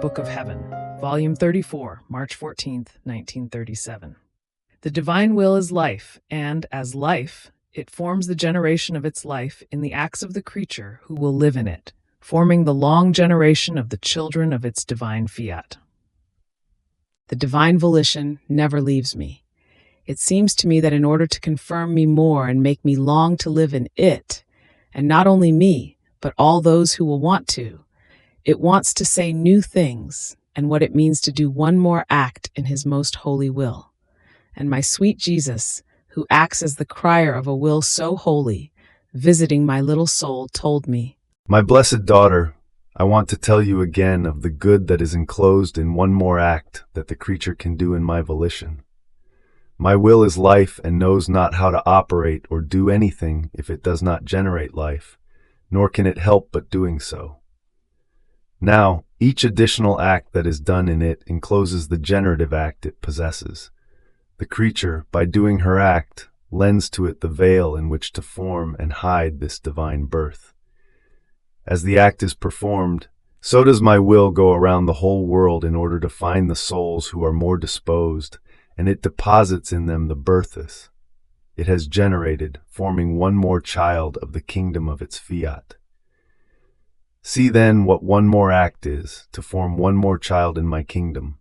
Book of Heaven, Volume 34, March 14th, 1937. The divine will is life, and, as life, it forms the generation of its life in the acts of the creature who will live in it, forming the long generation of the children of its divine fiat. The divine volition never leaves me. It seems to me that in order to confirm me more and make me long to live in it, and not only me, but all those who will want to, it wants to say new things and what it means to do one more act in his most holy will. And my sweet Jesus, who acts as the crier of a will so holy, visiting my little soul, told me, "My blessed daughter, I want to tell you again of the good that is enclosed in one more act that the creature can do in my volition. My will is life and knows not how to operate or do anything if it does not generate life, nor can it help but doing so. Now, each additional act that is done in it encloses the generative act it possesses. The creature, by doing her act, lends to it the veil in which to form and hide this divine birth. As the act is performed, so does my will go around the whole world in order to find the souls who are more disposed, and it deposits in them the birthus it has generated, forming one more child of the kingdom of its fiat. See then what one more act is, to form one more child in my kingdom.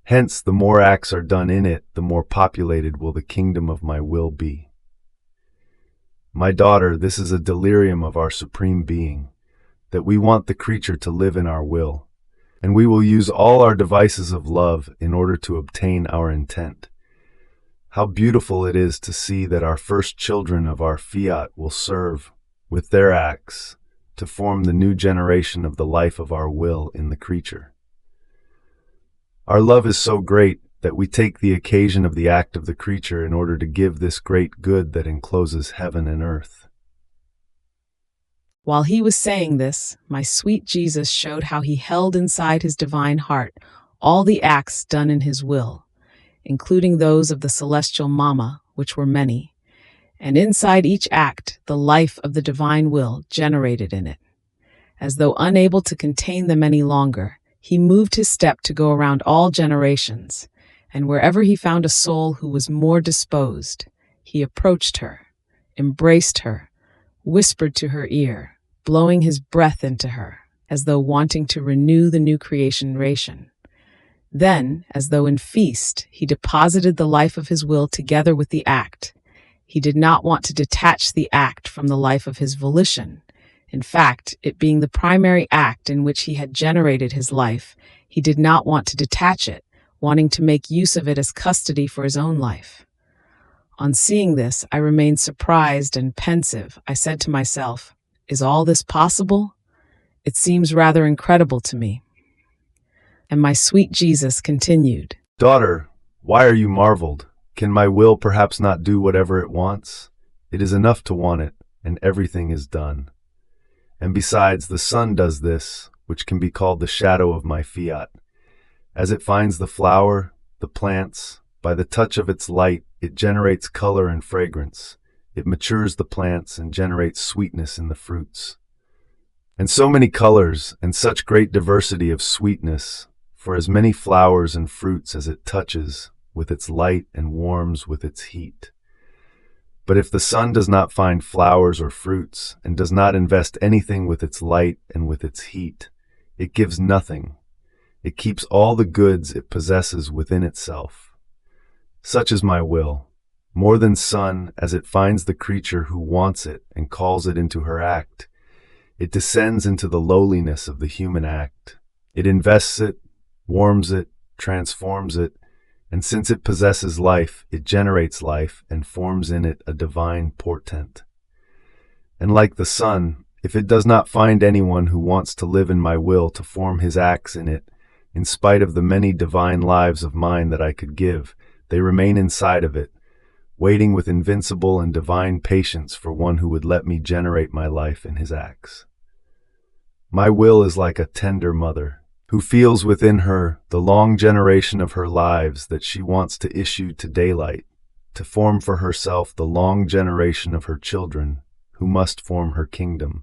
Hence, the more acts are done in it, the more populated will the kingdom of my will be. My daughter, this is a delirium of our Supreme Being, that we want the creature to live in our will, and we will use all our devices of love in order to obtain our intent. How beautiful it is to see that our first children of our fiat will serve, with their acts, to form the new generation of the life of our will in the creature. Our love is so great that we take the occasion of the act of the creature in order to give this great good that encloses heaven and earth." While he was saying this, my sweet Jesus showed how he held inside his divine heart all the acts done in his will, including those of the celestial Mama, which were many, and inside each act the life of the divine will generated in it. As though unable to contain them any longer, he moved his step to go around all generations, and wherever he found a soul who was more disposed, he approached her, embraced her, whispered to her ear, blowing his breath into her, as though wanting to renew the new creation ration. Then, as though in feast, he deposited the life of his will together with the act. He did not want to detach the act from the life of his volition. In fact, it being the primary act in which he had generated his life, he did not want to detach it, wanting to make use of it as custody for his own life. On seeing this, I remained surprised and pensive. I said to myself, "Is all this possible? It seems rather incredible to me." And my sweet Jesus continued, "Daughter, why are you marveled? Can my will perhaps not do whatever it wants? It is enough to want it, and everything is done. And besides, the sun does this, which can be called the shadow of my fiat. As it finds the flower, the plants, by the touch of its light, it generates color and fragrance. It matures the plants and generates sweetness in the fruits. And so many colors, and such great diversity of sweetness, for as many flowers and fruits as it touches with its light and warms with its heat. But if the sun does not find flowers or fruits, and does not invest anything with its light and with its heat, it gives nothing. It keeps all the goods it possesses within itself. Such is my will. More than sun, as it finds the creature who wants it and calls it into her act, it descends into the lowliness of the human act. It invests it, warms it, transforms it, and since it possesses life, it generates life and forms in it a divine portent. And like the sun, if it does not find anyone who wants to live in my will to form his acts in it, in spite of the many divine lives of mine that I could give, they remain inside of it, waiting with invincible and divine patience for one who would let me generate my life in his acts. My will is like a tender mother, who feels within her the long generation of her lives that she wants to issue to daylight, to form for herself the long generation of her children, who must form her kingdom.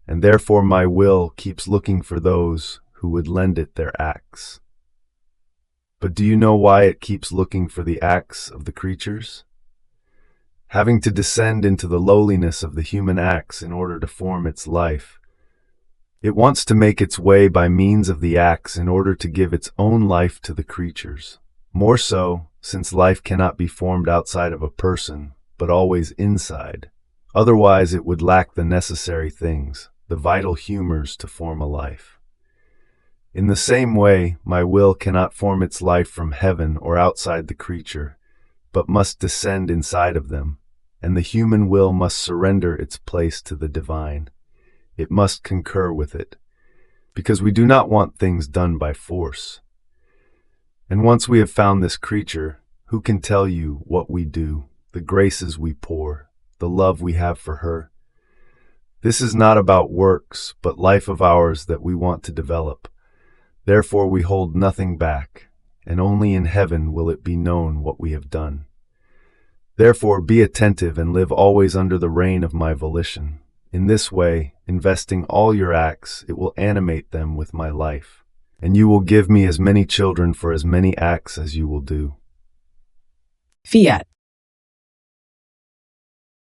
And therefore my will keeps looking for those who would lend it their acts. But do you know why it keeps looking for the acts of the creatures? Having to descend into the lowliness of the human acts in order to form its life, it wants to make its way by means of the acts in order to give its own life to the creatures. More so, since life cannot be formed outside of a person, but always inside. Otherwise, it would lack the necessary things, the vital humors to form a life. In the same way, my will cannot form its life from heaven or outside the creature, but must descend inside of them, and the human will must surrender its place to the divine. It must concur with it, because we do not want things done by force. And once we have found this creature, who can tell you what we do, the graces we pour, the love we have for her? This is not about works, but life of ours that we want to develop. Therefore we hold nothing back, and only in heaven will it be known what we have done. Therefore be attentive and live always under the reign of my volition. In this way, investing all your acts, it will animate them with my life, and you will give me as many children for as many acts as you will do. Fiat.